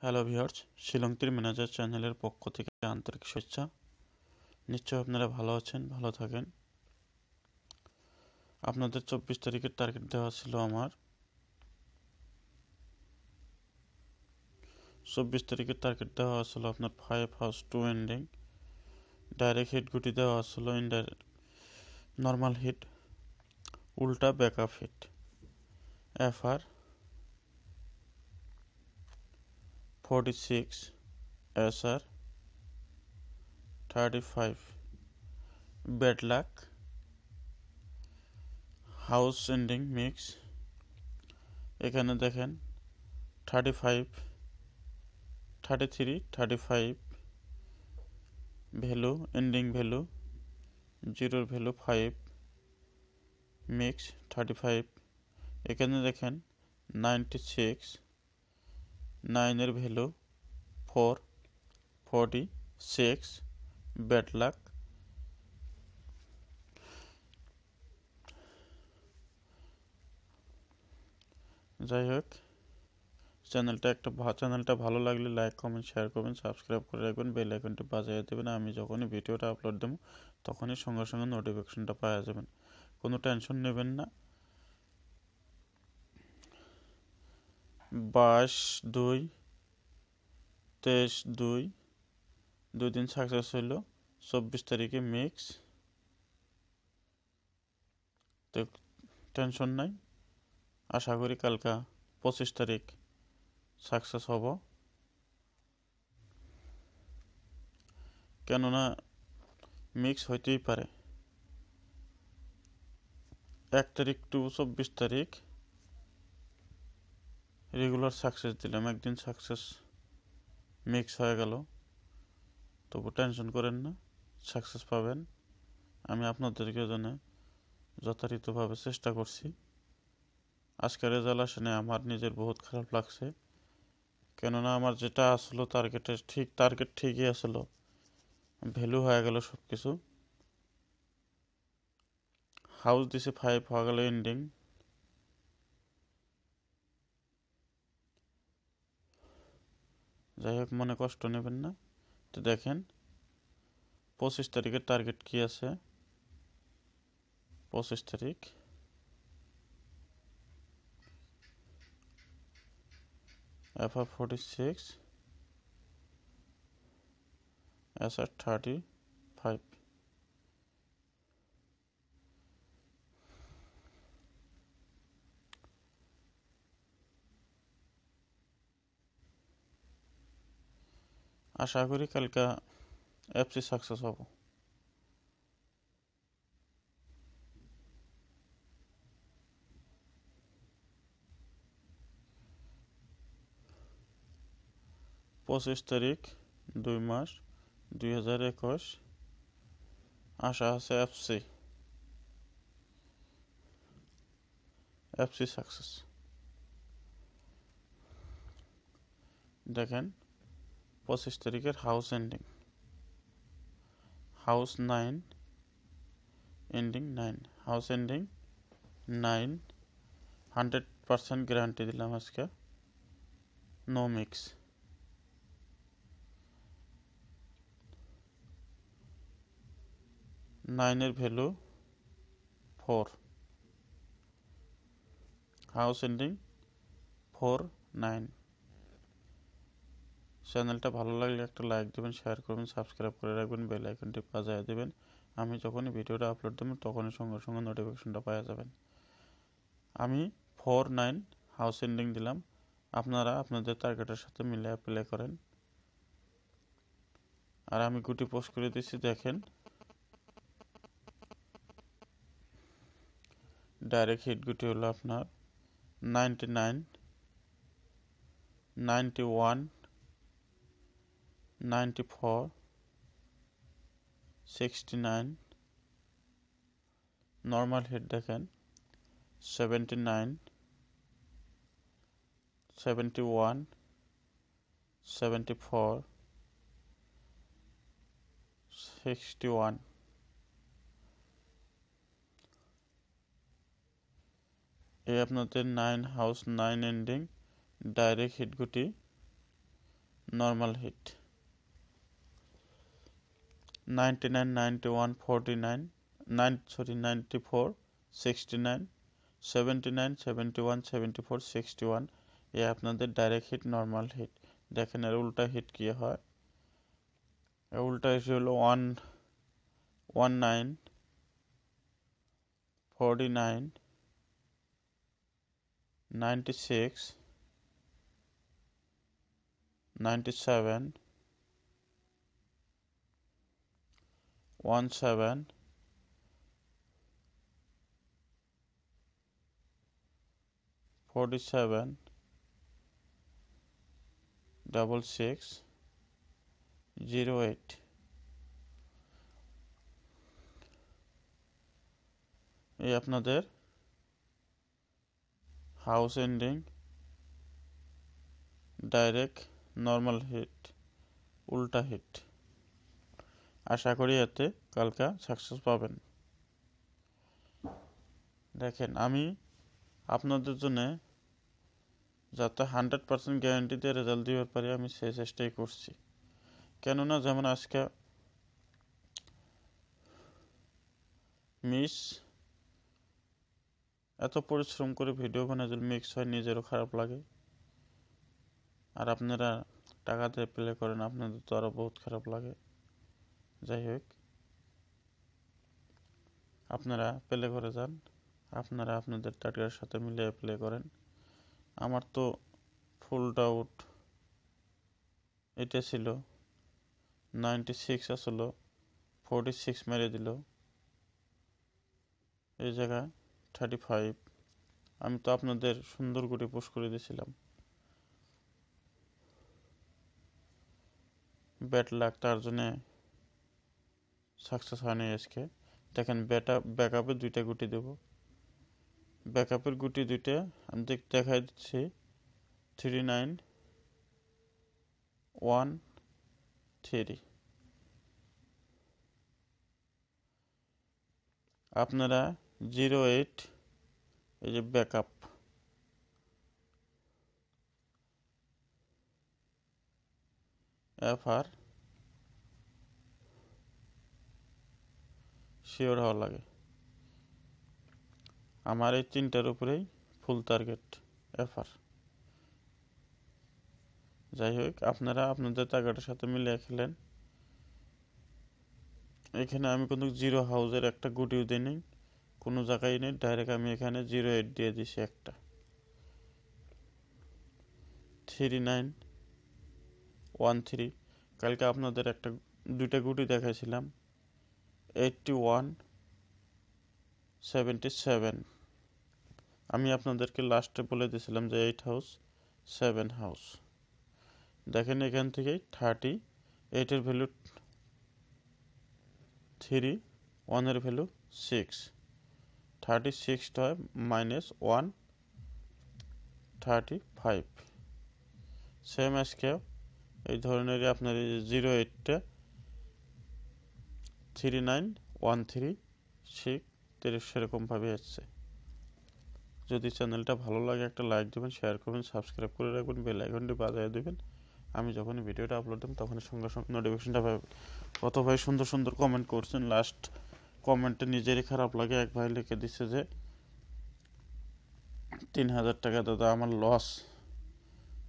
Hello viewers, শিলংটির manager চ্যানেলের পক্ষ থেকে আন্তরিক শুভেচ্ছা। নিশ্চয় আপনারা ভালো আছেন, ভালো থাকেন। আপনাদের 24 তারিখের টার্গেট দেওয়া ছিল আমার। 24 তারিখের টার্গেট দেওয়া ছিল আপনার 5 হাউস 2 এন্ডিং। ডাইরেক্ট হিট গুটি দেওয়া ছিল নর্মাল হিট, উল্টা backup hit, FR 46, SR 35, bad luck, house ending mix. এখানে দেখেন 35, 33, 35 ভ্যালু, এন্ডিং ভ্যালু, জিরোর ভ্যালু 5, মিক্স 35। এখানে দেখেন 96, 9 এর ভ্যালু 4, 46, ব্যাড লাক। যাই হোক, চ্যানেলটা ভালো লাগলে লাইক, কমেন্ট, শেয়ার করবেন, সাবস্ক্রাইব করে রাখবেন, বেল আইকনটি বাজিয়ে দেবেন। আমি যখনই ভিডিওটা আপলোড দেবো তখনই সঙ্গে সঙ্গে নোটিফিকেশনটা পাওয়া যাবেন। কোনো টেনশন নেবেন না। 22/2, 23/2, 2 দিন সাকসেস হইল। 24 তারিখে মিক্স, তো টেনশন নাই। আশা করি কালকা 25 তারিখ সাকসেস হব, কেননা মিক্স হইতেই পারে। 1 তারিখ টু 24 তারিখ রেগুলার সাকসেস দিলাম, একদিন সাকসেস মিক্স হয়ে গেল। তবু টেনশন করেন না, সাকসেস পাবেন। আমি আপনাদেরকে জন্য যথাযথভাবে চেষ্টা করছি। আজকের রেজাল্ট আসেনি, আমার নিজের বহুত খারাপ লাগছে, কেননা আমার যেটা আসলো টার্গেট ঠিকই আসলো, ভ্যালু হয়ে গেল সব কিছু। হাউস দিছে 5, হয়ে গেল এন্ডিং। যাই হোক, মনে কষ্ট নেবেন না। তো দেখেন 25 তারিখের টার্গেট কি আছে। 25 তারিখ এফআর 46, এসআর 35। আশা করি কালকা এফসি সাকসেস হব। পঁচিশ তারিখ 2 মাস 2021, আশা আছে এফসি সাকসেস। দেখেন 25 তারিখের house ending, house 9, ending 9, house ending 9, 100% guarantee দিলাম আজকে, নো মিক্স। 9 এর ভ্যালু 4, হাউস এন্ডিং 4, 9। চ্যানেলটা ভালো লাগলে একটা লাইক দেবেন, শেয়ার করবেন, সাবস্ক্রাইব করে রাখবেন, বেল আইকনটি বাজিয়ে দেবেন। আমি যখনই ভিডিওটা আপলোড দেবো তখনই সঙ্গে সঙ্গে নোটিফিকেশনটা পাওয়া যাবেন। আমি 4, 9 হাউস এন্ডিং দিলাম, আপনারা আপনাদের টার্গেটের সাথে মিলে অ্যাপ্লাই করেন। আর আমি গুটি পোস্ট করে দিচ্ছি, দেখেন ডাইরেক্ট হিট গুটি হলো আপনার 99, 91, 94, 69। নর্মাল হিট দেখেন 79, 71, 74, 61। এই আপনাদের 9 হাউস 9 এন্ডিং ডাইরেক্ট হিট গুটি normal heat. 99, 91, 49, 94, 69, 79, 71, 74, 61 এ আপনাদের ডাইরেক্ট হিট নর্মাল হিট। দেখেন এর উল্টা হিট কি হয়, এর উল্টা হিট হলো 19, 49, 96, 97, 17, 47, 66, 08 এই আপনাদের house ending direct normal hit উল্টা হিট। আশা করি এতে কালকে সাকসেস পাবেন। দেখেন আমি আপনাদের জন্য যাতে 100% গ্যারান্টি দিয়ে রেজাল্ট দিতে পারি আমি সেই চেষ্টাই করছি। কেননা যেমন আজকে মিস এত পরিশ্রম করে ভিডিও বানায় যদি মিক্স হয় নিজেরও খারাপ লাগে, আর আপনারা টাকা দিয়ে প্লে করেন আপনাদের তো আরও বহুত খারাপ লাগে। যাই হোক, আপনারা প্লে করে যান, আপনারা আপনাদের টার্গেটের সাথে মিলিয়ে প্লে করেন। আমার তো ফুল ডাউট এটা ছিল 96 আসলো, 46 মেরে দিল, এই জায়গায় 35। আমি তো আপনাদের সুন্দর করে পোস্ট করে দিয়েছিলাম। ব্যাট লাগ তার জন্যে সাকসেস হয়নি আজকে। দেখেন ব্যাকআপে 2টা গুটি দেব, ব্যাকআপের গুটি 2টা আমি দেখাই দিচ্ছি 39, 1, 3। আপনারা 08 এই যে ব্যাকআপ FR শিওর হওয়া লাগে। আমার এই 3টার উপরেই ফুল টার্গেট FR। যাই হোক, আপনারা আপনাদের টার্গেটের সাথে মিলিয়ে খেলেন। এখানে আমি কিন্তু 0 হাউসের একটা গুটিও দিই নি, কোনো জায়গায় নেই, ডাইরেক্ট আমি এখানে 08 দিয়ে দিছি একটা। 39, 13 কালকে আপনাদের 2টা গুটি দেখাইছিলাম 81, 77। আমি আপনাদেরকে লাস্টে বলে দিয়েছিলাম যে 8 হাউস 7 হাউস। দেখেন এখান থেকে 38 এর ভ্যালু 3, 1 এর ভ্যালু 6, 36টা হয় -1, 35। সেম আজকেও এই ধরনেরই আপনার 08টা 39, 13, 6, 30 সেরকমভাবে আসছে। যদি চ্যানেলটা ভালো লাগে একটা লাইক দেবেন, শেয়ার করবেন, সাবস্ক্রাইব করে রাখবেন, বেল আইকনটি বাজিয়ে দেবেন। আমি যখনই ভিডিওটা আপলোড দেব তখনই সঙ্গে সঙ্গে নোটিফিকেশনটা পাবেন। কত ভাই সুন্দর সুন্দর কমেন্ট করছেন, লাস্ট কমেন্টে নিজেরই খারাপ লাগে। এক ভাই লিখে দিচ্ছে যে 3000 টাকা দাদা আমার লস,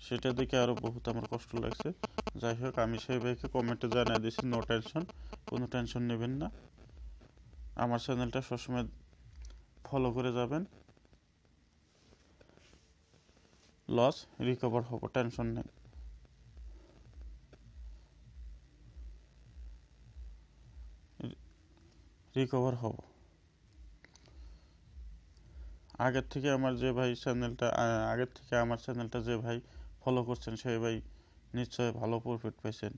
সেটা দেখে আরও বহুত আমার কষ্ট লাগছে। যাই হোক, আমি সেই ভাইকে কমেন্টে জানিয়ে দিচ্ছি নো টেনশন, কোনো টেনশন নেবেন না। আমার চ্যানেলটা সবসময় ফলো করে যাবেন, লস রিকভার হবো, টেনশন নেই। রিকভার হব। আগের থেকে আমার চ্যানেলটা যে ভাই ফলো করছেন সেই ভাই নিশ্চয় ভালো প্রফিট পাইছেন।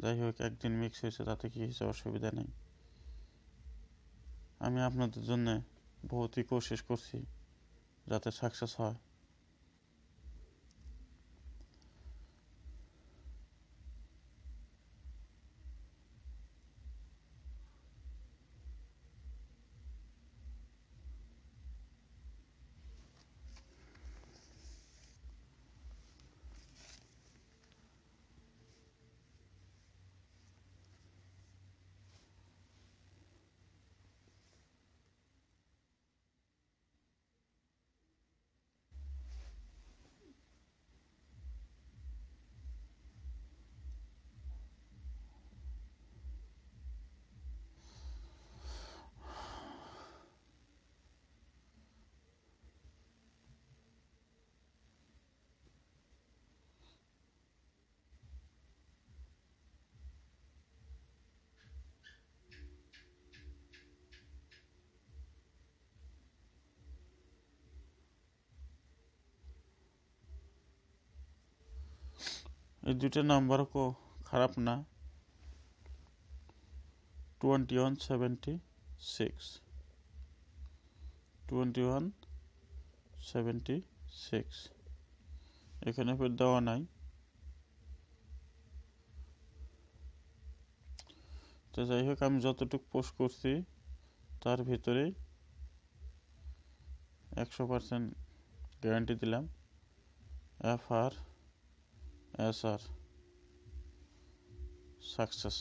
যাই হোক, একদিন মিক্স হয়েছে তাতে কি হয়েছে, অসুবিধা নেই। আমি আপনাদের জন্য বহুতই কোশিশ করছি যাতে সাকসেস হয়। এই দুইটা নাম্বারও খারাপ না। 2176 2176 এখানে ফের দেওয়া নাই। তো যাই হোক, আমি যতটুকু পোস্ট করছি তার ভিতরেই 100% গ্যারান্টি দিলাম। FRSR success.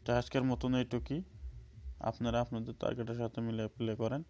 তো আজকের মতন এইটুকুই। আপনারা আপনাদের টার্গেটের সাথে মিলে প্লে করেন।